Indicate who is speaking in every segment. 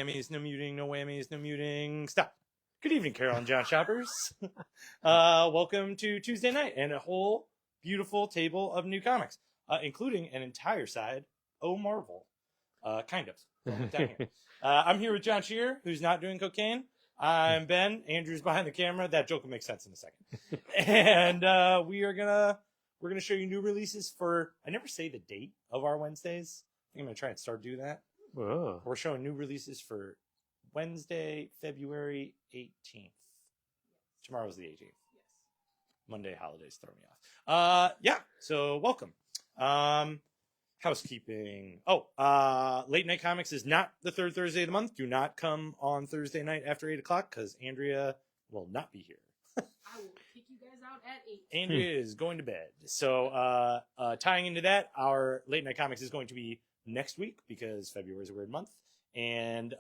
Speaker 1: whammies, no muting, no whammies, no muting. Stop. Good evening, Carol and John Shoppers. Welcome to Tuesday night and a whole beautiful table of new comics, including an entire side, Oh Marvel. Kind of. Down here. I'm here with John Shear, who's not doing cocaine. I'm Ben. Andrew's behind the camera. That joke will make sense in a second. And we're gonna show you new releases for. I never say the date of our Wednesdays. I think I'm gonna try and start doing that.
Speaker 2: Whoa.
Speaker 1: We're showing new releases for Wednesday, February 18th. Tomorrow's the 18th. Yes. Monday holidays throw me off. Yeah. So welcome. Housekeeping. Late Night Comics is not the third Thursday of the month. Do not come on Thursday night after 8 o'clock because Andrea will not be here.
Speaker 3: I will kick you guys out at 8.
Speaker 1: Andrea is going to bed. So tying into that, our Late Night Comics is going to be next week because February is a weird month. And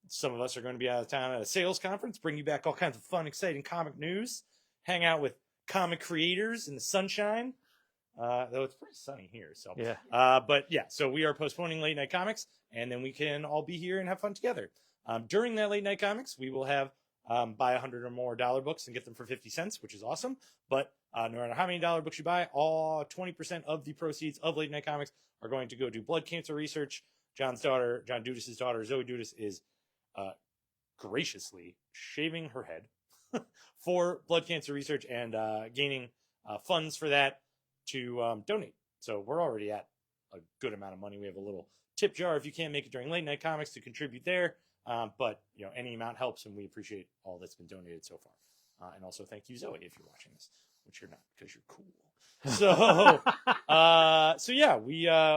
Speaker 1: some of us are going to be out of town at a sales conference, bring you back all kinds of fun, exciting comic news, hang out with comic creators in the sunshine. Though it's pretty sunny here, so
Speaker 2: yeah.
Speaker 1: So we are postponing Late Night Comics, and then we can all be here and have fun together. During that Late Night Comics, we will have buy 100 or more dollar books and get them for 50 cents, which is awesome. But no matter how many dollar books you buy, all 20% of the proceeds of Late Night Comics are going to go to blood cancer research. John Dudas' daughter, Zoe Dudas, is graciously shaving her head for blood cancer research and gaining funds for that to donate. So we're already at a good amount of money. We have a little tip jar if you can't make it during Late Night Comics to contribute there. But any amount helps, and we appreciate all that's been donated so far. And also thank you, Zoe, if you're watching this, which you're not because you're cool. So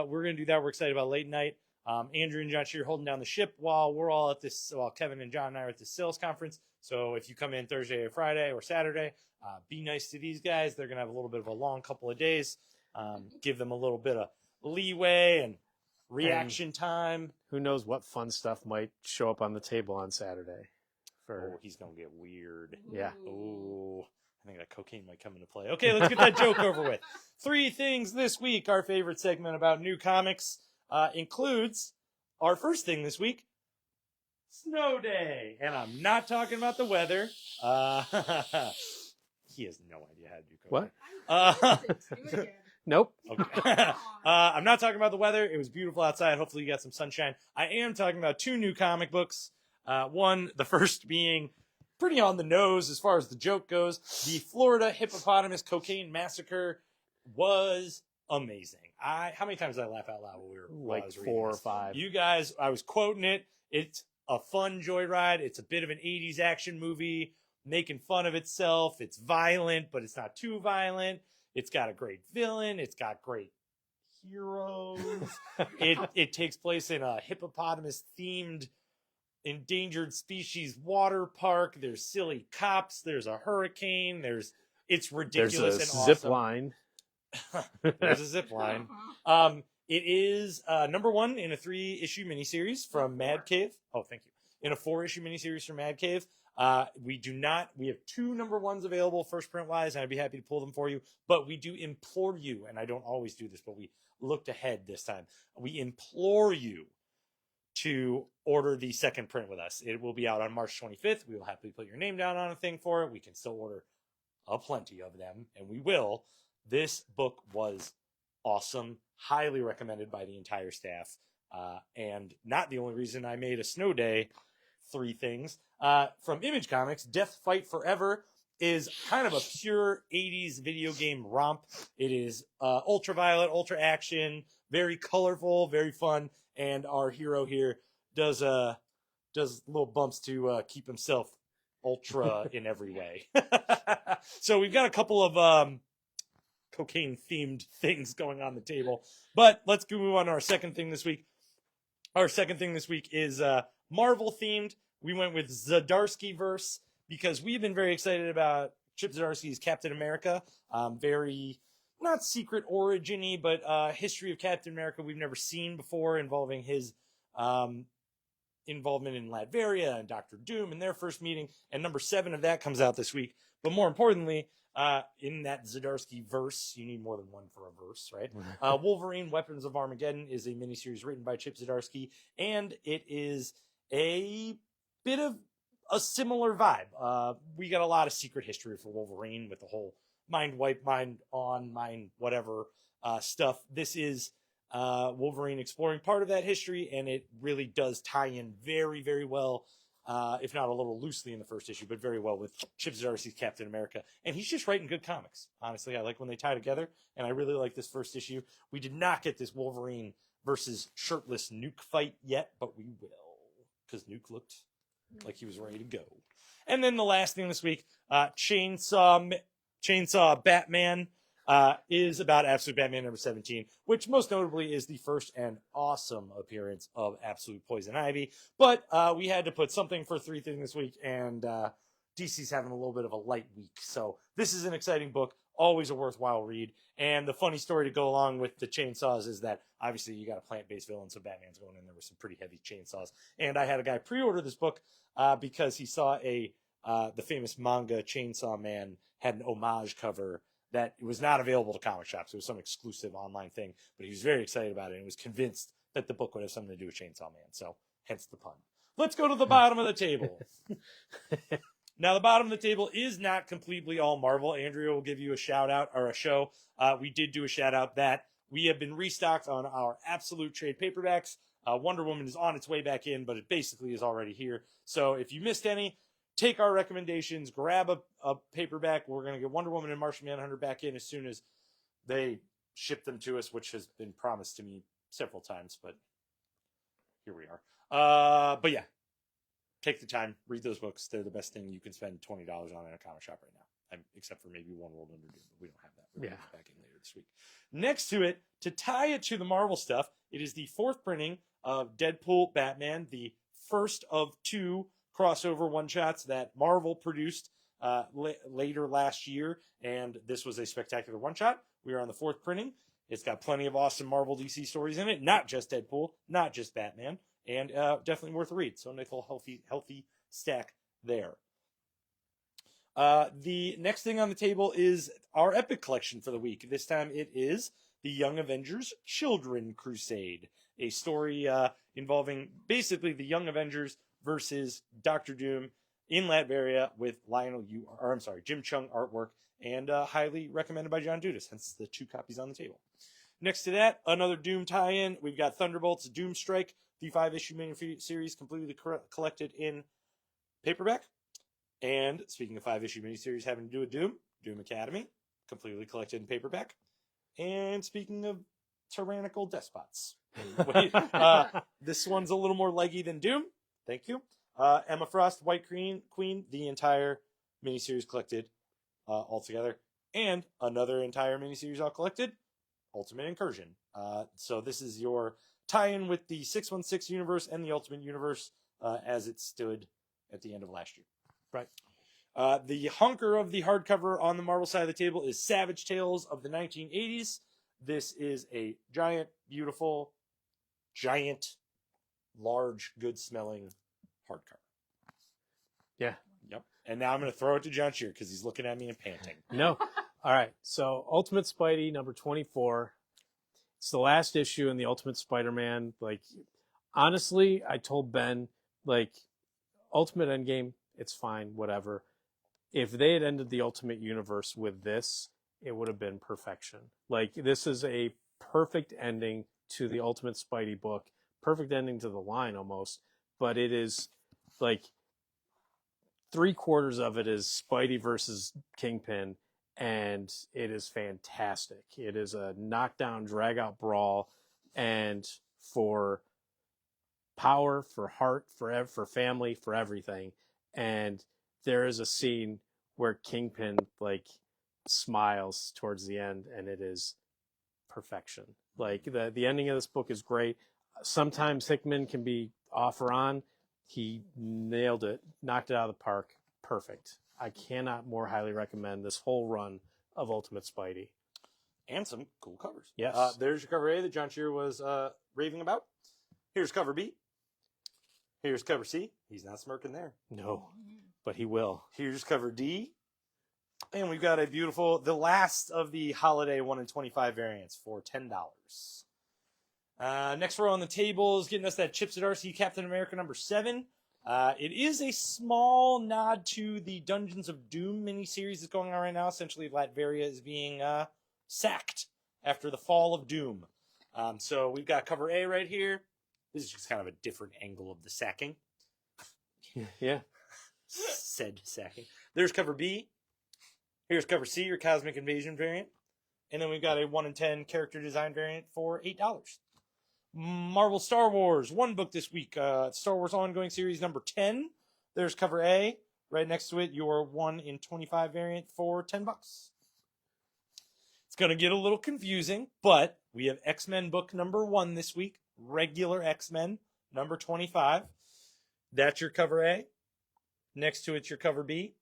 Speaker 1: we're gonna do that. We're excited about Late Night. Andrew and John Shear holding down the ship while we're all at this. While Kevin and John and I are at this sales conference. So if you come in Thursday or Friday or Saturday, be nice to these guys. They're gonna have a little bit of a long couple of days. Give them a little bit of leeway and reaction time.
Speaker 2: Who knows what fun stuff might show up on the table on Saturday?
Speaker 1: He's gonna get weird.
Speaker 2: Yeah.
Speaker 1: Oh, I think that cocaine might come into play. Okay, let's get that joke over with. 3 things this week. Our favorite segment about new comics includes our first thing this week, Snow Day. And I'm not talking about the weather. He has no idea how to do cocaine.
Speaker 2: What?
Speaker 3: Do it again.
Speaker 2: Nope.
Speaker 1: Okay. I'm not talking about the weather. It was beautiful outside. Hopefully you got some sunshine. I am talking about 2 new comic books. One, the first being pretty on the nose as far as the joke goes. The Florida Hippopotamus Cocaine Massacre was amazing. How many times did I laugh out loud while I was reading
Speaker 2: 4 or
Speaker 1: this?
Speaker 2: 5.
Speaker 1: You guys, I was quoting it. It's a fun joyride. It's a bit of an 80s action movie, making fun of itself. It's violent, but it's not too violent. It's got a great villain. It's got great heroes. It takes place in a hippopotamus-themed endangered species water park. There's silly cops. There's a hurricane. It's ridiculous
Speaker 2: There's a
Speaker 1: and awesome.
Speaker 2: zip line.
Speaker 1: There's a zip line. It is number 1 in a 3-issue miniseries from Mad Cave. Oh, thank you. In a 4-issue miniseries from Mad Cave. We have 2 number 1s available first print wise, and I'd be happy to pull them for you. But we do implore you, and I don't always do this, but we looked ahead this time. We implore you to order the second print with us. It will be out on March 25th. We will happily put your name down on a thing for it. We can still order a plenty of them, and we will. This book was awesome, highly recommended by the entire staff, and not the only reason I made a Snow Day 3 things. From Image Comics, Death Fight Forever is kind of a pure 80s video game romp. It is ultraviolet, ultra action, very colorful, very fun, and our hero here does little bumps to keep himself ultra in every way. So we've got a couple of cocaine-themed things going on the table. But let's move on to our second thing this week. Our second thing this week is Marvel-themed. We went with Zdarsky-verse because we've been very excited about Chip Zdarsky's Captain America. Very, not secret origin-y, but history of Captain America we've never seen before, involving his involvement in Latveria and Doctor Doom in their first meeting. And number 7 of that comes out this week. But more importantly, in that Zdarsky verse, you need more than one for a verse, right? Wolverine Weapons of Armageddon is a miniseries written by Chip Zdarsky, and it is a bit of a similar vibe. We got a lot of secret history for Wolverine with the whole mind wipe, mind on, mind whatever stuff. This is Wolverine exploring part of that history, and it really does tie in very, very well, if not a little loosely in the first issue, but very well with Chip Zdarsky's Captain America. And he's just writing good comics. Honestly, I like when they tie together, and I really like this first issue. We did not get this Wolverine versus shirtless Nuke fight yet, but we will, because Nuke looked like he was ready to go. And then the last thing this week, Chainsaw Batman is about Absolute Batman number 17, which most notably is the first and awesome appearance of Absolute Poison Ivy. But we had to put something for 3 things this week, and DC's having a little bit of a light week. So this is an exciting book, always a worthwhile read. And the funny story to go along with the chainsaws is that obviously you got a plant-based villain, so Batman's going in there with some pretty heavy chainsaws. And I had a guy pre-order this book because he saw the famous manga Chainsaw Man had an homage cover that was not available to comic shops. It was some exclusive online thing, but he was very excited about it and was convinced that the book would have something to do with Chainsaw Man. So hence the pun. Let's go to the bottom of the table. Now, the bottom of the table is not completely all Marvel. Andrea will give you a shout out or a show. We did do a shout out that we have been restocked on our Absolute trade paperbacks. Wonder Woman is on its way back in, but it basically is already here. So if you missed any, take our recommendations, grab a paperback. We're going to get Wonder Woman and Martian Manhunter back in as soon as they ship them to us, which has been promised to me several times, but here we are. But yeah, take the time, read those books. They're the best thing you can spend $20 on in a comic shop right now, except for maybe One World Under Doom, but we don't have that. We're going to get back in later this week. Next to it, to tie it to the Marvel stuff, it is the 4th printing of Deadpool Batman, the first of 2 crossover one-shots that Marvel produced later last year, and this was a spectacular one-shot. We are on the 4th printing. It's got plenty of awesome Marvel DC stories in it, not just Deadpool, not just Batman, and definitely worth a read. So a nice little healthy stack there. The next thing on the table is our Epic Collection for the week. This time it is the Young Avengers Children Crusade, a story involving basically the Young Avengers versus Doctor Doom in Latveria with Jim Chung artwork, and highly recommended by John Dudas, hence the 2 copies on the table. Next to that, another Doom tie-in. We've got Thunderbolts Doom Strike, the 5-issue miniseries completely collected in paperback. And speaking of 5-issue miniseries having to do with Doom, Doom Academy, completely collected in paperback. And speaking of tyrannical despots, this one's a little more leggy than Doom. Thank you. Emma Frost, White Queen, the entire miniseries collected all together. And another entire miniseries all collected, Ultimate Incursion. So this is your tie-in with the 616 universe and the Ultimate Universe as it stood at the end of last year.
Speaker 2: Right.
Speaker 1: The hunker of the hardcover on the Marvel side of the table is Savage Tales of the 1980s. This is a giant, beautiful, large, good-smelling hardcover.
Speaker 2: Yeah.
Speaker 1: Yep. And now I'm going to throw it to John Shear because he's looking at me and panting.
Speaker 2: No. All right. So Ultimate Spidey number 24. It's the last issue in the Ultimate Spider-Man. Like, honestly, I told Ben, like, Ultimate Endgame, it's fine, whatever. If they had ended the Ultimate Universe with this, it would have been perfection. Like, this is a perfect ending to the Ultimate Spidey book. Perfect ending to the line almost. But it is, like, 3/4 of it is Spidey versus Kingpin, and it is fantastic. It is a knockdown, drag-out brawl, and for power, for heart, for family, for everything. And there is a scene where Kingpin, like, smiles towards the end, and it is perfection. Like, the ending of this book is great. Sometimes Hickman can be off or on. He nailed it, knocked it out of the park. Perfect. I cannot more highly recommend this whole run of Ultimate Spidey.
Speaker 1: And some cool covers.
Speaker 2: Yes.
Speaker 1: There's your cover A that John Shear was raving about. Here's cover B. Here's cover C. He's not smirking there.
Speaker 2: No, but he will.
Speaker 1: Here's cover D. And we've got a beautiful, the last of the holiday 1 in 25 variants for $10. Next row on the table is getting us that Chips at RC Captain America number 7. It is a small nod to the Dungeons of Doom miniseries that's going on right now. Essentially, Latveria is being sacked after the fall of Doom. So we've got cover A right here. This is just kind of a different angle of the sacking.
Speaker 2: Yeah.
Speaker 1: Said sacking. There's cover B. Here's cover C, your Cosmic Invasion variant. And then we've got a 1 in 10 character design variant for $8. Marvel Star Wars, one book this week. Star Wars Ongoing Series number 10. There's cover A. Right next to it, your 1 in 25 variant for $10. It's going to get a little confusing, but we have X-Men book number 1 this week. Regular X-Men, number 25. That's your cover A. Next to it's your cover B.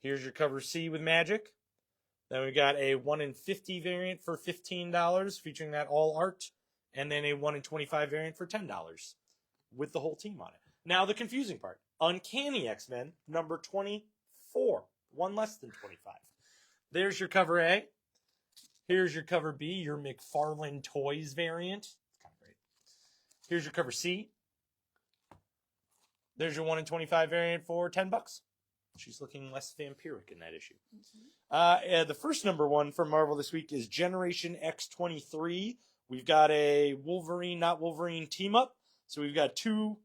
Speaker 1: Here's your cover C with Magic. Then we got a 1 in 50 variant for $15, featuring that all art. And then a 1 in 25 variant for $10 with the whole team on it. Now the confusing part. Uncanny X-Men, number 24. One less than 25. There's your cover A. Here's your cover B, your McFarlane Toys variant. It's kind of great. Here's your cover C. There's your 1 in 25 variant for $10. She's looking less vampiric in that issue. The first number 1 for Marvel this week is Generation X-23. We've got a Wolverine, not Wolverine team up. So we've got 2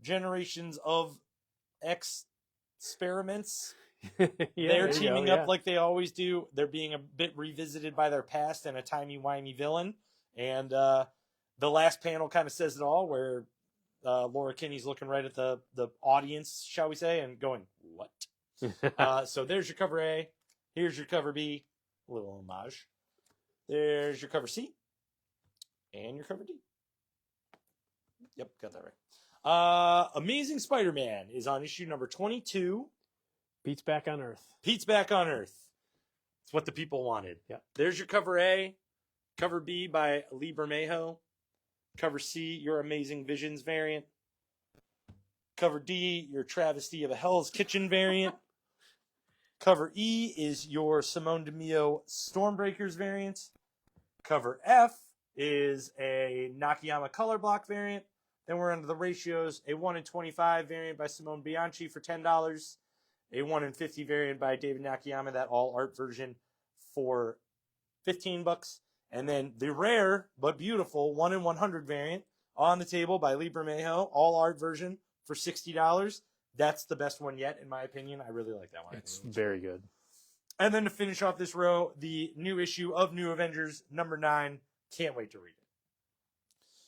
Speaker 1: generations of X experiments. They're teaming up like they always do. They're being a bit revisited by their past and a timey-wimey villain. And the last panel kind of says it all, where Laura Kinney's looking right at the audience, shall we say, and going, what? So there's your cover A. Here's your cover B. A little homage. There's your cover C. And your cover D. Yep, got that right. Amazing Spider-Man is on issue number 22.
Speaker 2: Pete's back on Earth.
Speaker 1: Pete's back on Earth. It's what the people wanted.
Speaker 2: Yeah.
Speaker 1: There's your cover A. Cover B by Lee Bermejo. Cover C, your Amazing Visions variant. Cover D, your Travesty of a Hell's Kitchen variant. Cover E is your Simone DeMio Stormbreakers variant. Cover F is a Nakayama Color Block variant. Then we're under the ratios. A 1 in 25 variant by Simone Bianchi for $10. A 1 in 50 variant by David Nakayama, that all art version, for $15. And then the rare but beautiful 1 in 100 variant on the table by Lee Bermejo, all art version for $60. That's the best one yet, in my opinion. I really like that one.
Speaker 2: It's very good.
Speaker 1: And then to finish off this row, the new issue of New Avengers, number 9. Can't wait to read it.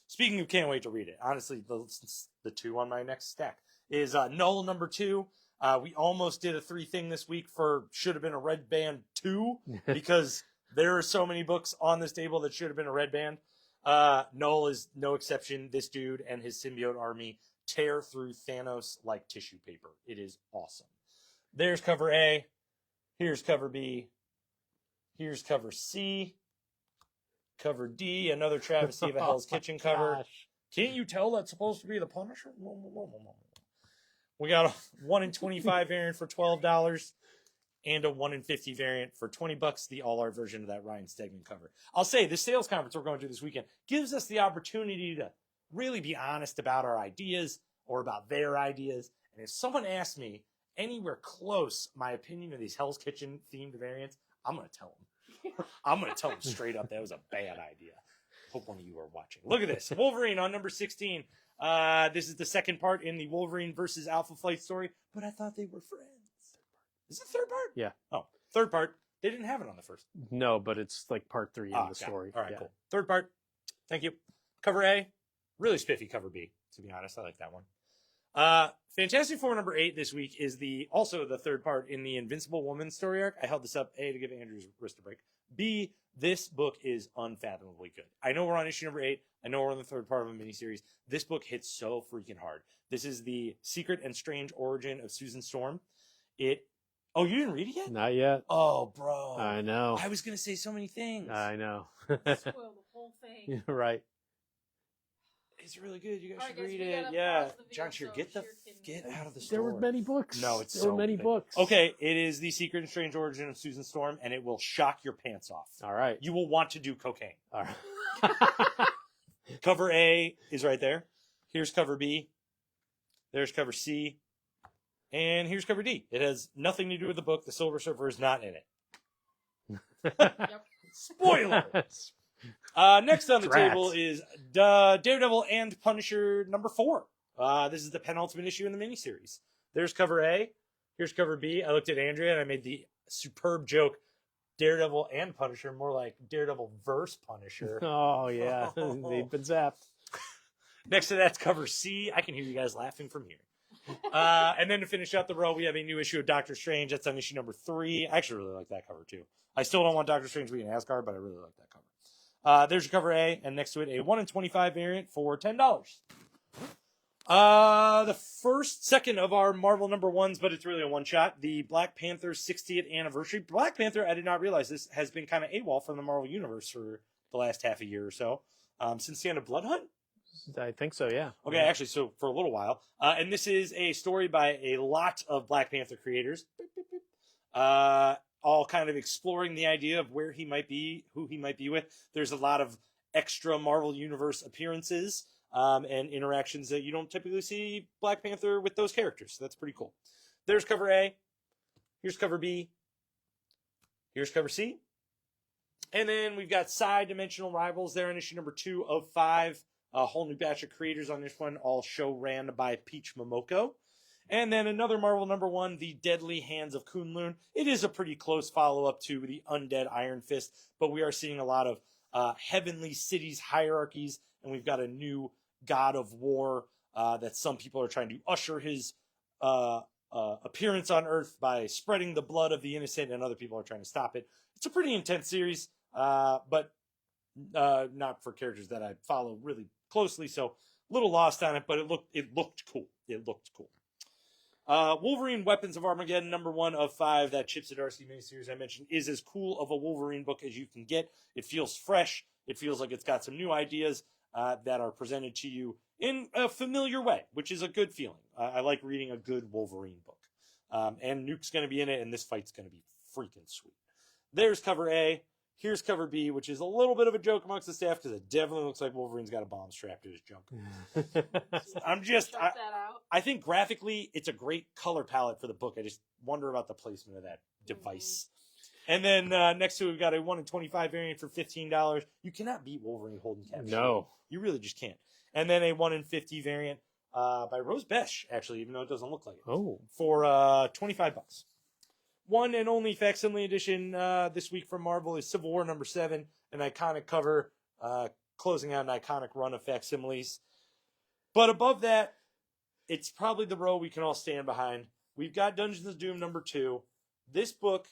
Speaker 1: Speaking of can't wait to read it, honestly, the 2 on my next stack is Null number 2. We almost did a 3 thing this week for should have been a Red Band 2 because there are so many books on this table that should have been a Red Band. Null is no exception. This dude and his symbiote army tear through Thanos like tissue paper. It is awesome. There's cover A. Here's cover B. Here's cover C. Cover D, another Travesty of a Hell's Kitchen cover. Can't you tell that's supposed to be the Punisher? We got a 1 in 25 variant for $12 and a 1 in 50 variant for $20. The all art version of that Ryan Stegman cover. I'll say the sales conference we're going to this weekend gives us the opportunity to really be honest about our ideas or about their ideas. And if someone asks me anywhere close my opinion of these Hell's Kitchen themed variants, I'm going to tell them. I'm going to tell them straight up that was a bad idea. Hope one of you are watching. Look at this. Wolverine on number 16. This is the second part in the Wolverine versus Alpha Flight story, but I thought they were friends. Is it the third part?
Speaker 2: Yeah.
Speaker 1: Oh, third part. They didn't have it on the first.
Speaker 2: No, but it's like part 3 in the story.
Speaker 1: All right, cool. Third part. Thank you. Cover A. Really spiffy cover B, to be honest. I like that one. Fantastic Four number 8 this week is also the third part in the Invincible Woman story arc. I held this up, A, to give Andrew's wrist a break. B, this book is unfathomably good. I know we're on issue number 8. I know we're on the third part of a miniseries. This book hits so freaking hard. This is the secret and strange origin of Susan Storm. Oh, you didn't read it yet?
Speaker 2: Not yet.
Speaker 1: Oh, bro.
Speaker 2: I know.
Speaker 1: I was going to say so many things.
Speaker 2: I know.
Speaker 3: Spoil the whole thing.
Speaker 2: Right.
Speaker 1: It's really good. You guys
Speaker 3: All right,
Speaker 1: should
Speaker 3: guys,
Speaker 1: read
Speaker 3: we
Speaker 1: it.
Speaker 3: gotta
Speaker 1: Yeah.
Speaker 3: pause the video
Speaker 1: John Shear,
Speaker 3: so
Speaker 1: get
Speaker 3: Shear can-
Speaker 1: out of the store.
Speaker 2: There were many books.
Speaker 1: No, it's
Speaker 2: there
Speaker 1: so
Speaker 2: were many
Speaker 1: big.
Speaker 2: books.
Speaker 1: Okay, it is the secret and strange origin of Susan Storm, and it will shock your pants off.
Speaker 2: All right.
Speaker 1: You will want to do cocaine.
Speaker 2: All right.
Speaker 1: Cover A is right there. Here's cover B. There's cover C. And here's cover D. It has nothing to do with the book. The Silver Surfer is not in it.
Speaker 3: Yep.
Speaker 1: Spoiler! Next on the
Speaker 2: Drats.
Speaker 1: table is Daredevil and Punisher number 4. This is the penultimate issue in the miniseries. There's cover A. Here's cover B. I looked at Andrea and I made the superb joke, Daredevil and Punisher, more like Daredevil verse Punisher.
Speaker 2: Oh, yeah. They've been zapped.
Speaker 1: Next to that's cover C. I can hear you guys laughing from here. And then to finish out the row, we have a new issue of Doctor Strange. That's on issue number 3. I actually really like that cover too. I still don't want Doctor Strange to be in Asgard, but I really like that cover. There's your cover A, and next to it, a 1 in 25 variant for $10. The second of our Marvel number 1s, but it's really a one-shot, the Black Panther 60th anniversary. Black Panther, I did not realize this, has been kind of AWOL from the Marvel Universe for the last half a year or so. Since the end of Blood Hunt?
Speaker 2: I think so, yeah.
Speaker 1: Okay, actually, so for a little while. And this is a story by a lot of Black Panther creators. All kind of exploring the idea of where he might be, who he might be with. There's a lot of extra Marvel Universe appearances and interactions that you don't typically see Black Panther with those characters. So that's pretty cool. There's cover A. Here's cover B. Here's cover C. And then we've got Side Dimensional Rivals there in issue number 2 of 5. A whole new batch of creators on this one, all show ran by Peach Momoko. And then another Marvel number 1, The Deadly Hands of Kunlun. It is a pretty close follow-up to The Undead Iron Fist, but we are seeing a lot of heavenly cities hierarchies, and we've got a new god of war that some people are trying to usher his appearance on Earth by spreading the blood of the innocent, and other people are trying to stop it. It's a pretty intense series, but not for characters that I follow really closely, so a little lost on it, but it looked cool. It looked cool. Wolverine Weapons of Armageddon, number 1 of 5, that Chip Zdarsky miniseries I mentioned, is as cool of a Wolverine book as you can get. It feels fresh. It feels like it's got some new ideas that are presented to you in a familiar way, which is a good feeling. I like reading a good Wolverine book. And Nuke's going to be in it, and this fight's going to be freaking sweet. There's cover A. Here's cover B, which is a little bit of a joke amongst the staff because it definitely looks like Wolverine's got a bomb strapped to his junk. I think graphically it's a great color palette for the book. I just wonder about the placement of that device. And then next to it, we've got a 1 in 25 variant for $15. You cannot beat Wolverine holding cap.
Speaker 2: No.
Speaker 1: You really just can't. And then a 1 in 50 variant by Rose Besh, actually, even though it doesn't look like it.
Speaker 2: Oh.
Speaker 1: For $25. One and only facsimile edition this week from Marvel is Civil War number 7, an iconic cover, closing out an iconic run of facsimiles. But above that, it's probably the row we can all stand behind. We've got Dungeons of Doom number 2. This book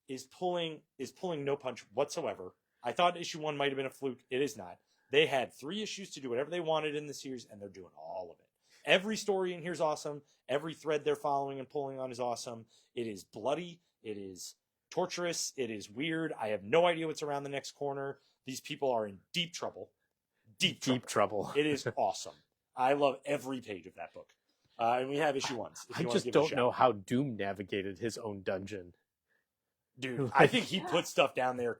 Speaker 1: is pulling no punch whatsoever. I thought issue 1 might have been a fluke. It is not. They had 3 issues to do whatever they wanted in the series, and they're doing all of it. Every story in here is awesome. Every thread they're following and pulling on is awesome. It is bloody. It is torturous. It is weird. I have no idea what's around the next corner. These people are in deep trouble. Deep trouble. It is awesome. I love every page of that book. And we have issue 1s.
Speaker 2: I just don't know how Doom navigated his own dungeon.
Speaker 1: Dude, I think he put stuff down there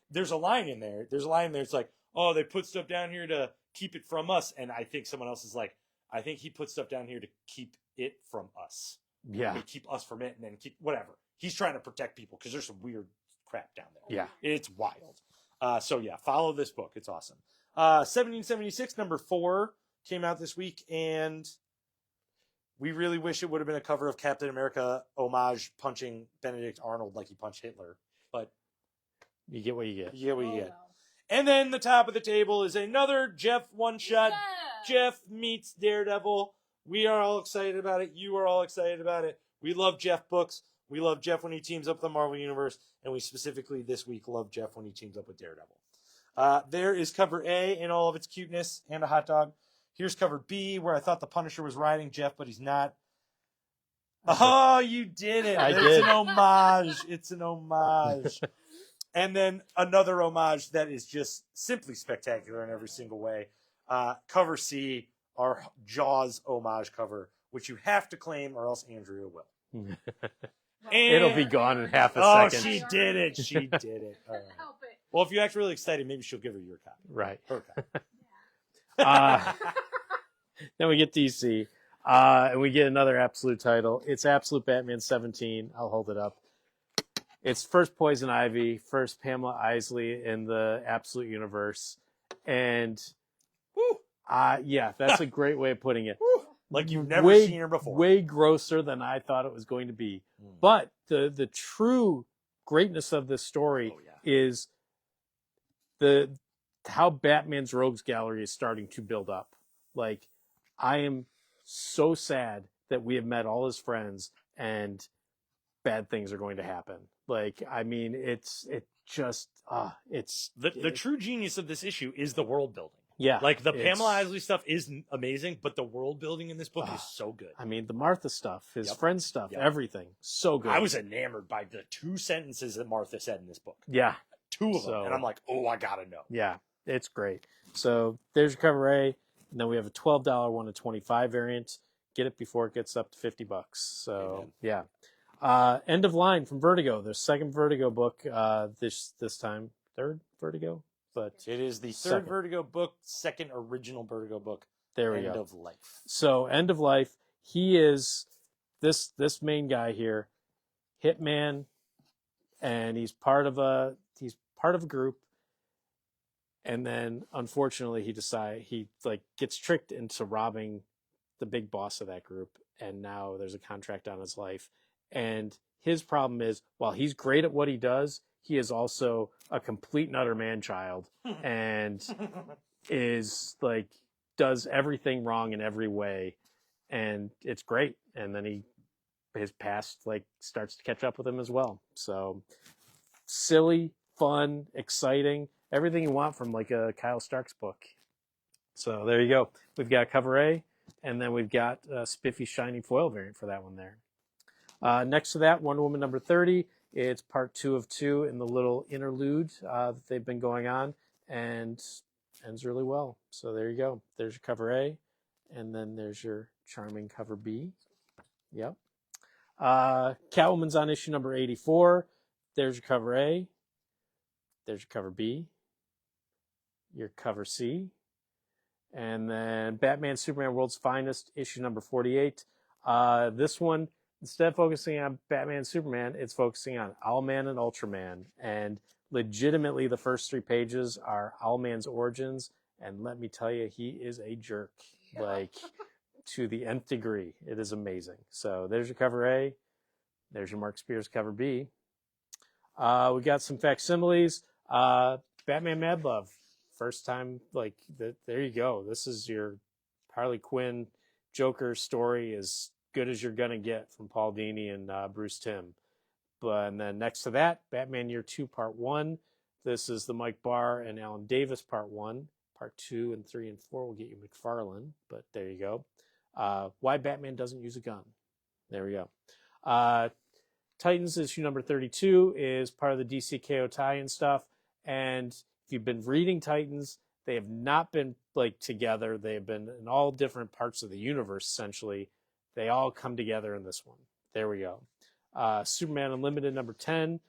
Speaker 1: there's a line in there. There's a line in there. It's like, oh, they put stuff down here to keep it from us. And I think someone else is like, I think he put stuff down here to keep it from us.
Speaker 2: Yeah.
Speaker 1: I mean, keep us from it and then keep whatever. He's trying to protect people because there's some weird crap down there.
Speaker 2: Yeah.
Speaker 1: It's wild. So yeah, follow this book. It's awesome. 1776 number 4 came out this week, and we really wish it would have been a cover of Captain America homage punching Benedict Arnold like he punched Hitler. But
Speaker 2: you get what you get.
Speaker 1: You get what you get. And then the top of the table is another Jeff one-shot.
Speaker 3: Yeah.
Speaker 1: Jeff meets Daredevil. We are all excited about it. You are all excited about it. We love Jeff books. We love Jeff when he teams up with the Marvel Universe. And we specifically this week love Jeff when he teams up with Daredevil. There is cover A in all of its cuteness and a hot dog. Here's cover B, where I thought the Punisher was riding Jeff, but he's not. Oh, you did it. It's an homage. It's an homage. And then another homage that is just simply spectacular in every single way. Cover C, our Jaws homage cover, which you have to claim or else Andrea will.
Speaker 2: It'll be gone in half a second.
Speaker 1: Oh, she did it. She did it. All right.
Speaker 3: Help it.
Speaker 1: Well, if you act really excited, maybe she'll give her your copy.
Speaker 2: Right.
Speaker 1: Her copy.
Speaker 2: Then we get DC, and we get another absolute title. It's Absolute Batman 17. I'll hold it up. It's first Poison Ivy, first Pamela Isley in the Absolute universe, and
Speaker 1: Woo.
Speaker 2: yeah, that's a great way of putting it.
Speaker 1: Woo. Like you've never
Speaker 2: way,
Speaker 1: seen her before.
Speaker 2: Way grosser than I thought it was going to be.
Speaker 1: Mm.
Speaker 2: But the true greatness of this story is how Batman's Rogues Gallery is starting to build up. Like, I am so sad that we have met all his friends and bad things are going to happen. Like, I mean, it's
Speaker 1: the true genius of this issue is the world building.
Speaker 2: Yeah,
Speaker 1: like the Pamela Isley stuff is amazing, but the world building in this book is so good.
Speaker 2: I mean, the Martha stuff, his friend stuff, everything, so good.
Speaker 1: I was enamored by the 2 sentences that Martha said in this book.
Speaker 2: Yeah,
Speaker 1: 2 of them, and I'm like, oh, I gotta know.
Speaker 2: Yeah, it's great. So there's your cover A, and then we have a $12 one, a 25 variant. Get it before it gets up to $50. So yeah. End of Line from Vertigo, their second Vertigo book this time. Third Vertigo? But
Speaker 1: it is the third Vertigo book, second original Vertigo book.
Speaker 2: There we go.
Speaker 1: End of Life.
Speaker 2: So End of Life, he is this main guy here, hitman, and he's part of a group, and then unfortunately he gets tricked into robbing the big boss of that group, and now there's a contract on his life. And his problem is, while he's great at what he does, he is also a complete and utter man-child and is does everything wrong in every way. And it's great. And then his past starts to catch up with him as well. So silly, fun, exciting, everything you want from a Kyle Starks book. So there you go. We've got cover A, and then we've got a spiffy, shiny foil variant for that one there. Next to that, Wonder Woman number 30. It's part 2 of 2 in the little interlude that they've been going on, and ends really well. So there you go. There's your cover A, and then there's your charming cover B. Yep. Catwoman's on issue number 84. There's your cover A. There's your cover B. Your cover C. And then Batman Superman World's Finest, issue number 48. This one, instead of focusing on Batman and Superman, it's focusing on Owlman and Ultraman. And legitimately, the first 3 pages are Owlman's origins. And let me tell you, he is a jerk. To the nth degree. It is amazing. So there's your cover A. There's your Mark Spears cover B. We got some facsimiles. Batman Mad Love. First time, there you go. This is your Harley Quinn Joker story, as good as you're going to get from Paul Dini and Bruce Timm. And then next to that, Batman Year 2, Part 1. This is the Mike Barr and Alan Davis Part 1. Part 2 and 3 and 4 will get you McFarlane, but there you go. Why Batman Doesn't Use a Gun. There we go. Titans issue number 32 is part of the DCKO tie-in stuff. And if you've been reading Titans, they have not been together. They have been in all different parts of the universe, essentially. They all come together in this one. There we go. Superman Unlimited number 10,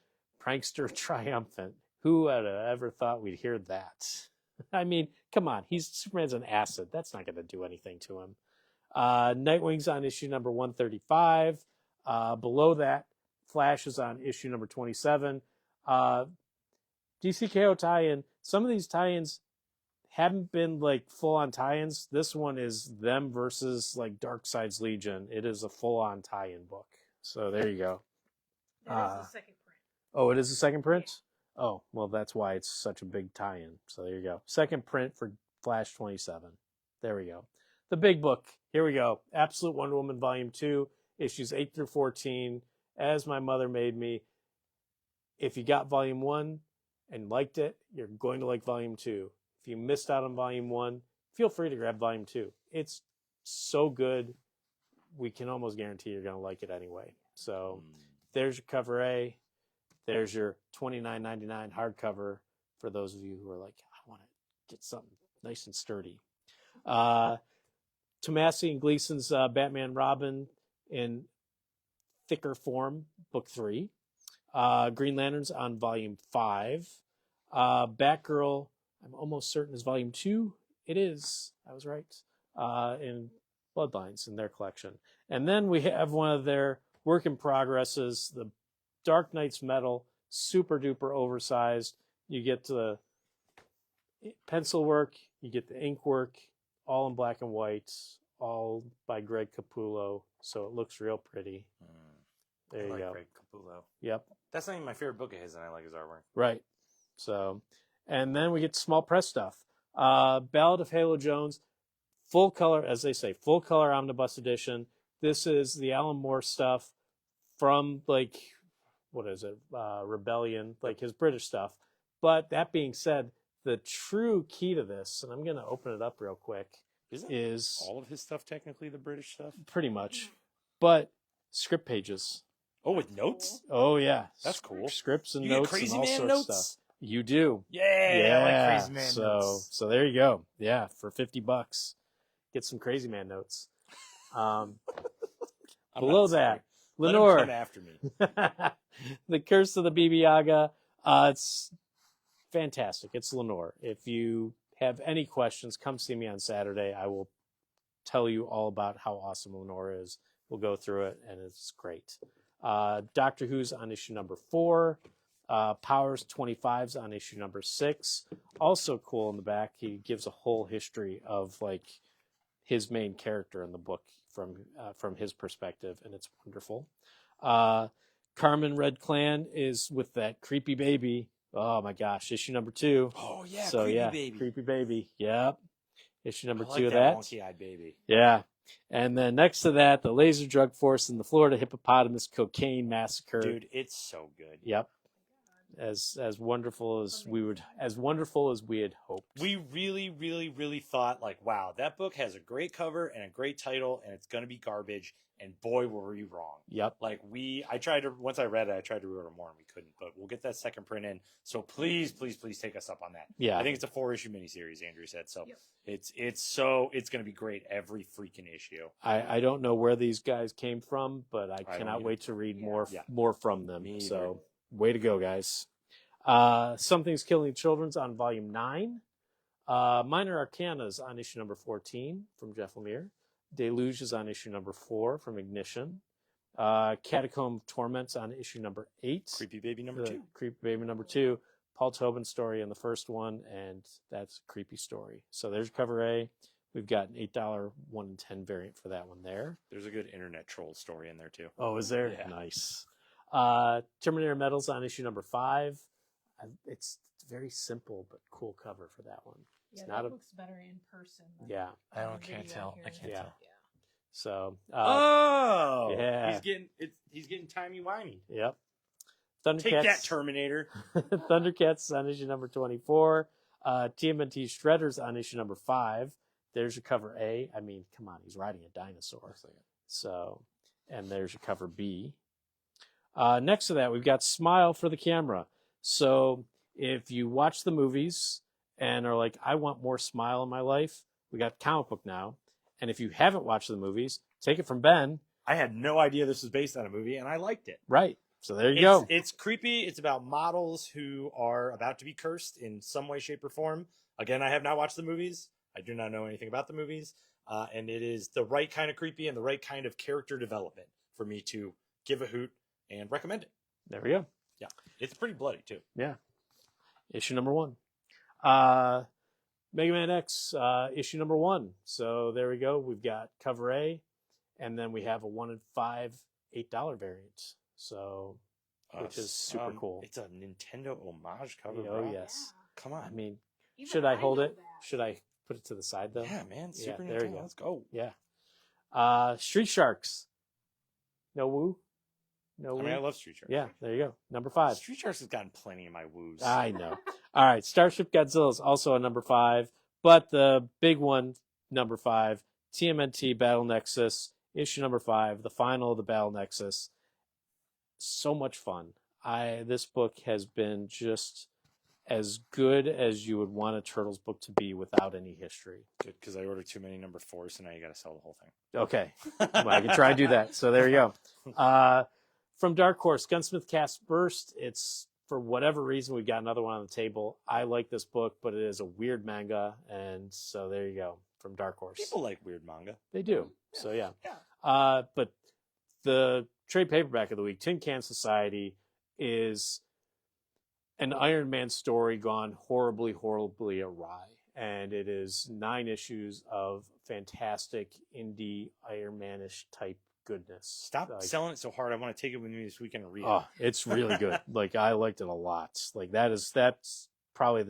Speaker 2: Prankster Triumphant. Who would have ever thought we'd hear that? I mean, come on. Superman's an acid. That's not going to do anything to him. Nightwing's on issue number 135. Below that, Flash is on issue number 27. DCKO tie-in. Some of these tie-ins haven't been full-on tie-ins. This one is them versus Darkseid's Legion. It is a full-on tie-in book. So there you go.
Speaker 3: That is the second print.
Speaker 2: Oh, it is the second print? Oh, well, that's why it's such a big tie-in. So there you go. Second print for Flash 27. There we go. The big book. Here we go. Absolute Wonder Woman Volume 2, issues 8 through 14. As My Mother Made Me. If you got Volume 1 and liked it, you're going to like Volume 2. If you missed out on Volume 1, feel free to grab Volume 2. It's so good, we can almost guarantee you're going to like it anyway. So there's your cover A. There's your $29.99 hardcover for those of you who are I want to get something nice and sturdy. Tomasi and Gleason's Batman Robin in thicker form, book 3. Green Lanterns on volume 5. Batgirl, I'm almost certain is volume 2. It is. I was right. In Bloodlines in their collection. And then we have one of their work in progresses, the Dark Knight's Metal, super duper oversized. You get the pencil work, you get the ink work, all in black and white, all by Greg Capullo, so it looks real pretty. There
Speaker 1: I
Speaker 2: you
Speaker 1: like
Speaker 2: go.
Speaker 1: Greg Capullo.
Speaker 2: Yep.
Speaker 1: That's not even my favorite book of his, and I like his artwork.
Speaker 2: Right. So, and then we get small press stuff. Ballad of Halo Jones, full color, as they say, full color omnibus edition. This is the Alan Moore stuff from like, what is it? Rebellion, like his British stuff. But that being said, the true key to this, and I'm going to open it up real quick, is
Speaker 1: all of his stuff technically the British stuff?
Speaker 2: pretty much, but script pages.
Speaker 1: Oh, with notes?
Speaker 2: Oh yeah,
Speaker 1: That's cool.
Speaker 2: Scripts and
Speaker 1: You
Speaker 2: notes
Speaker 1: get Crazy
Speaker 2: and all
Speaker 1: Man
Speaker 2: sorts
Speaker 1: notes?
Speaker 2: of stuff. You do.
Speaker 1: Yeah, I like Crazy Man notes.
Speaker 2: So there you go. Yeah, for $50, get some Crazy Man notes.
Speaker 1: I'm
Speaker 2: Below
Speaker 1: not sorry.
Speaker 2: that,
Speaker 1: Let him
Speaker 2: Lenore,
Speaker 1: come after me.
Speaker 2: The Curse of the Baba Yaga. It's fantastic. It's Lenore. If you have any questions, come see me on Saturday. I will tell you all about how awesome Lenore is. We'll go through it, and it's great. Doctor Who's on issue number 4. Powers 25's on issue number 6. Also cool in the back, he gives a whole history of like his main character in the book from his perspective, and it's wonderful. Carmen Red Clan is with that creepy baby. Oh my gosh, issue number 2.
Speaker 1: Oh, yeah,
Speaker 2: So
Speaker 1: Creepy
Speaker 2: yeah,
Speaker 1: Baby.
Speaker 2: creepy baby. Yep. Issue number
Speaker 1: I
Speaker 2: 2
Speaker 1: like
Speaker 2: of that.
Speaker 1: wonky-eyed baby.
Speaker 2: Yeah. And then next to that, the Laser Drug Force and the Florida Hippopotamus Cocaine Massacre.
Speaker 1: Dude, it's so good.
Speaker 2: Yep. As wonderful as we had hoped.
Speaker 1: We really, really, really thought, like, wow, that book has a great cover and a great title, and it's going to be garbage. And boy, were we wrong.
Speaker 2: Yep.
Speaker 1: Like, once I read it, I tried to read it more, and we couldn't. But we'll get that second print in. So please, please, please take us up on that.
Speaker 2: Yeah.
Speaker 1: I think it's a 4-issue miniseries, Andrew said. So
Speaker 3: Yep.
Speaker 1: it's going to be great every freaking issue.
Speaker 2: I don't know where these guys came from, but I
Speaker 1: don't
Speaker 2: cannot
Speaker 1: either.
Speaker 2: wait to read
Speaker 3: Yeah.
Speaker 2: more from them.
Speaker 1: Me
Speaker 2: So way to go, guys. Something's Killing Children's on volume 9. Minor Arcanas on issue number 14 from Jeff Lemire. Deluge is on issue number 4 from Ignition. Catacomb Torments on issue number 8.
Speaker 1: Creepy Baby number 2.
Speaker 2: Creepy Baby number 2. Paul Tobin's story in the first one, and that's a creepy story. So there's cover A. We've got an $8 1 in 10 variant for that one there.
Speaker 1: There's a good internet troll story in there, too.
Speaker 2: Oh, is there?
Speaker 1: Yeah.
Speaker 2: Nice. Terminator Metals on issue number 5. It's very simple but cool cover for that one.
Speaker 3: Yeah,
Speaker 2: It's
Speaker 3: that
Speaker 2: not a
Speaker 3: looks better in person. Than
Speaker 2: yeah.
Speaker 3: on the video here.
Speaker 1: I can't
Speaker 2: Yeah.
Speaker 1: tell.
Speaker 2: So
Speaker 1: Oh,
Speaker 2: yeah.
Speaker 1: he's getting timey-wimey.
Speaker 2: Yep.
Speaker 1: Take that,
Speaker 2: Thundercats.
Speaker 1: Terminator.
Speaker 2: Thundercats on issue number 24. TMNT Shredders on issue number 5. There's your cover A. I mean, come on, he's riding a dinosaur. So, and there's your cover B. Next to that, we've got Smile for the Camera. So if you watch the movies and are like, I want more Smile in my life, we got comic book now. And if you haven't watched the movies, take it from Ben.
Speaker 1: I had no idea this was based on a movie, and I liked it.
Speaker 2: Right. So there you go.
Speaker 1: It's creepy. It's about models who are about to be cursed in some way, shape, or form. Again, I have not watched the movies. I do not know anything about the movies. And it is the right kind of creepy and the right kind of character development for me to give a hoot and recommend it.
Speaker 2: There we go.
Speaker 1: Yeah. It's pretty bloody, too.
Speaker 2: Yeah. Issue number 1. Mega Man X, issue number 1. So there we go. We've got cover A, and then we have a 1 in 5 $8 variant. So, which is super cool.
Speaker 1: It's a Nintendo homage cover.
Speaker 2: Oh,
Speaker 1: bro.
Speaker 2: yes.
Speaker 1: Come on.
Speaker 2: I mean,
Speaker 3: Even
Speaker 2: should I hold
Speaker 3: know
Speaker 2: it?
Speaker 3: that.
Speaker 2: Should I put it to the side, though?
Speaker 1: Yeah, man. Super
Speaker 2: there you
Speaker 1: Nintendo.
Speaker 2: go.
Speaker 1: Let's go.
Speaker 2: Yeah. Street Sharks. No woo? No woo?
Speaker 1: I mean, I love Street Sharks.
Speaker 2: Yeah, there you go. Number 5.
Speaker 1: Street Sharks has gotten plenty of my woos.
Speaker 2: I know. All right, Starship Godzilla is also a number 5, but the big one, number 5, TMNT Battle Nexus, issue number 5, the final of the Battle Nexus. So much fun. This book has been just as good as you would want a Turtles book to be without any history.
Speaker 1: Good, because I ordered too many number 4s, so now you got to sell the whole thing.
Speaker 2: Okay, well, I can try and do that. So there you go. From Dark Horse, Gunsmith Cast Burst. It's for whatever reason, we've got another one on the table. I like this book, but it is a weird manga, and so there you go, from Dark Horse.
Speaker 1: People like weird manga.
Speaker 2: They do. So yeah.
Speaker 1: Yeah.
Speaker 2: But the trade paperback of the week, Tin Can Society, is an Iron Man story gone horribly, horribly awry. And it is 9 issues of fantastic indie Iron Man-ish type goodness.
Speaker 1: Stop selling it so hard. I want to take it with me this weekend and read it.
Speaker 2: Oh, it's really good. Like, I liked it a lot. Like, that's probably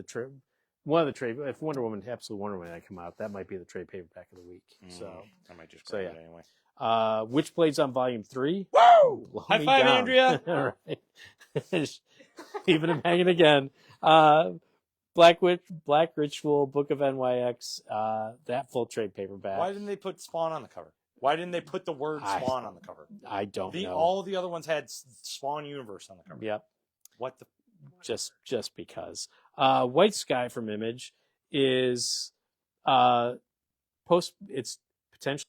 Speaker 2: one of the trade. If Wonder Woman had come out, that might be the trade paperback of the week. So
Speaker 1: I might just grab it anyway.
Speaker 2: Witchblades on Volume 3.
Speaker 1: Woo!
Speaker 2: Blow
Speaker 1: High
Speaker 2: me
Speaker 1: five,
Speaker 2: down.
Speaker 1: Andrea.
Speaker 2: All right. Leaving him hanging again. Black Ritual, Book of NYX, that full trade paperback.
Speaker 1: Why didn't they put Spawn on the cover? Why didn't they put the word Spawn on the cover?
Speaker 2: I don't know.
Speaker 1: All the other ones had Spawn Universe on the cover.
Speaker 2: Yep.
Speaker 1: What the?
Speaker 2: Just because. White Sky from Image is it's potentially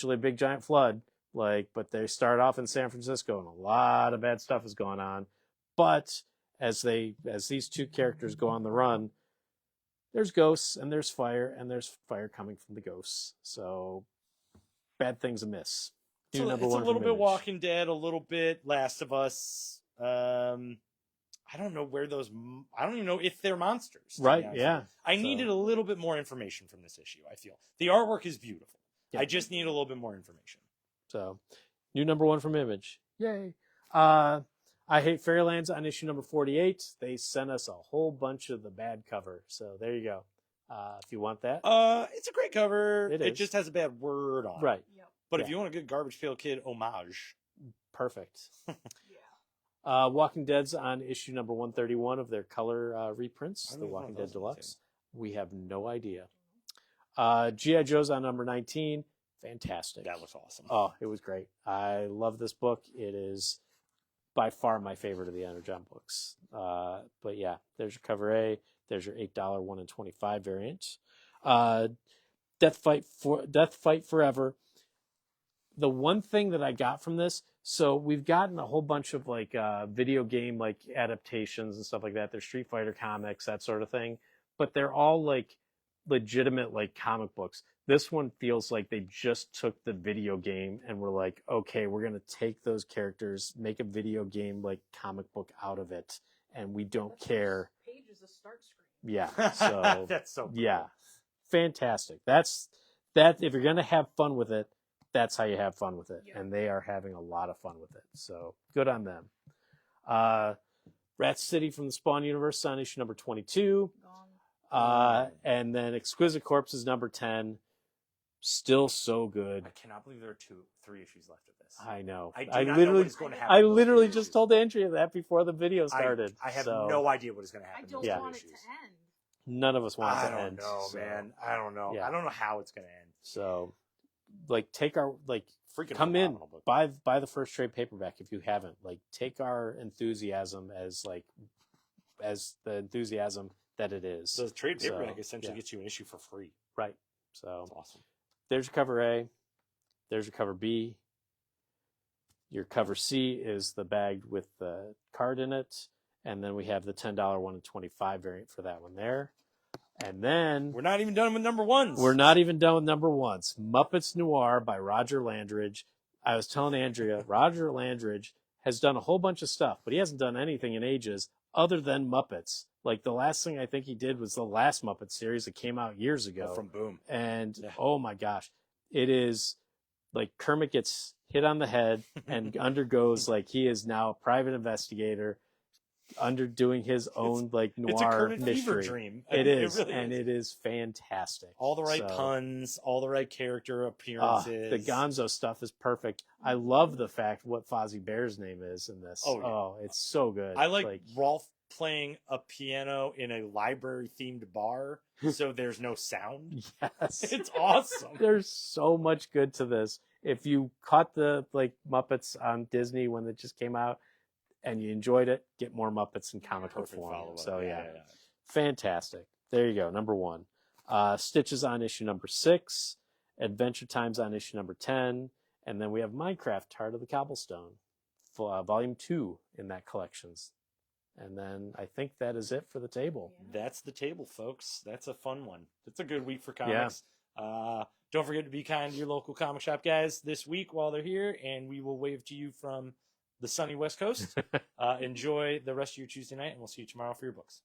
Speaker 2: a big giant flood, but they start off in San Francisco and a lot of bad stuff is going on. But as these two characters go on the run, there's ghosts and there's fire coming from the ghosts. So bad things amiss.
Speaker 1: It's a little bit Walking Dead, a little bit Last of Us. I don't know I don't even know if they're monsters.
Speaker 2: Right, yeah.
Speaker 1: I needed a little bit more information from this issue, I feel. The artwork is beautiful. Yeah. I just need a little bit more information.
Speaker 2: So, new number 1 from Image. Yay. I Hate Fairylands on issue number 48. They sent us a whole bunch of the bad cover. So, there you go. If you want that.
Speaker 1: It's a great cover. It
Speaker 2: is.
Speaker 1: Just has a bad word on it.
Speaker 2: Right.
Speaker 3: Yep.
Speaker 1: But if you want a good Garbage Pail Kid homage.
Speaker 2: Perfect.
Speaker 3: Yeah.
Speaker 2: Walking Dead's on issue number 131 of their color reprints, the Walking Dead Deluxe. We have no idea. G.I. Joe's on number 19. Fantastic.
Speaker 1: That was awesome.
Speaker 2: Oh, it was great. I love this book. It is by far my favorite of the Energon books. But yeah, there's your cover A. There's your $8 1 in 25 variant. Death Fight Forever. The one thing that I got from this, so we've gotten a whole bunch of video game adaptations and stuff like that. There's Street Fighter comics, that sort of thing, but they're all legitimate comic books. This one feels like they just took the video game and were like, okay, we're going to take those characters, make a video game comic book out of it, and we don't care.
Speaker 3: Page is a start screen.
Speaker 2: Yeah. So
Speaker 1: that's so cool.
Speaker 2: Yeah. Fantastic. That if you're going to have fun with it, that's how you have fun with it. Yeah. And they are having a lot of fun with it. So good on them. Rat City from the Spawn universe on issue number 22. And then Exquisite Corpses number 10. Still so good.
Speaker 1: I cannot believe there are 3 issues left of this.
Speaker 2: I know.
Speaker 1: I
Speaker 2: literally just told Andrea that before the video started.
Speaker 1: I have no idea what is going to happen.
Speaker 3: I don't want it to end.
Speaker 2: None of us want it to end.
Speaker 1: I don't know, man. I don't know. Yeah. I don't know how it's going to end.
Speaker 2: So, take our
Speaker 1: freaking
Speaker 2: come in, buy the first trade paperback if you haven't. Take our enthusiasm as the enthusiasm that it is.
Speaker 1: So the trade paperback essentially gets you an issue for free.
Speaker 2: Right. So
Speaker 1: that's awesome.
Speaker 2: There's your cover A. There's your cover B. Your cover C is the bag with the card in it. And then we have the $10 1 in 25 variant for that one there. And then...
Speaker 1: We're not even done with number 1s.
Speaker 2: We're not even done with number 1s. Muppets Noir by Roger Landridge. I was telling Andrea, Roger Landridge has done a whole bunch of stuff, but he hasn't done anything in ages other than Muppets. The last thing I think he did was the last Muppet series that came out years ago.
Speaker 1: From Boom.
Speaker 2: And, oh my gosh, it is Kermit gets hit on the head and undergoes, he is now a private investigator doing his own noir
Speaker 1: it's a Kermit
Speaker 2: mystery.
Speaker 1: Fever dream.
Speaker 2: It is,
Speaker 1: really
Speaker 2: and
Speaker 1: is.
Speaker 2: It is fantastic.
Speaker 1: All the right puns, all the right character appearances.
Speaker 2: The Gonzo stuff is perfect. I love the fact what Fozzie Bear's name is in this. Oh, it's so good.
Speaker 1: I like Rolf playing a piano in a library themed bar, so there's no sound.
Speaker 2: Yes,
Speaker 1: it's awesome.
Speaker 2: There's so much good to this. If you caught the Muppets on Disney when it just came out, and you enjoyed it, get more Muppets in comic book form. So yeah. Fantastic. There you go, number 1. Stitches on issue number 6, Adventure Times on issue number 10, and then we have Minecraft Heart of the Cobblestone, volume 2 in that collections. And then I think that is it for the table.
Speaker 1: That's the table, folks. That's a fun one. It's a good week for comics. Don't forget to be kind to your local comic shop guys this week while they're here, and we will wave to you from the sunny West Coast. Enjoy the rest of your Tuesday night, and we'll see you tomorrow for your books.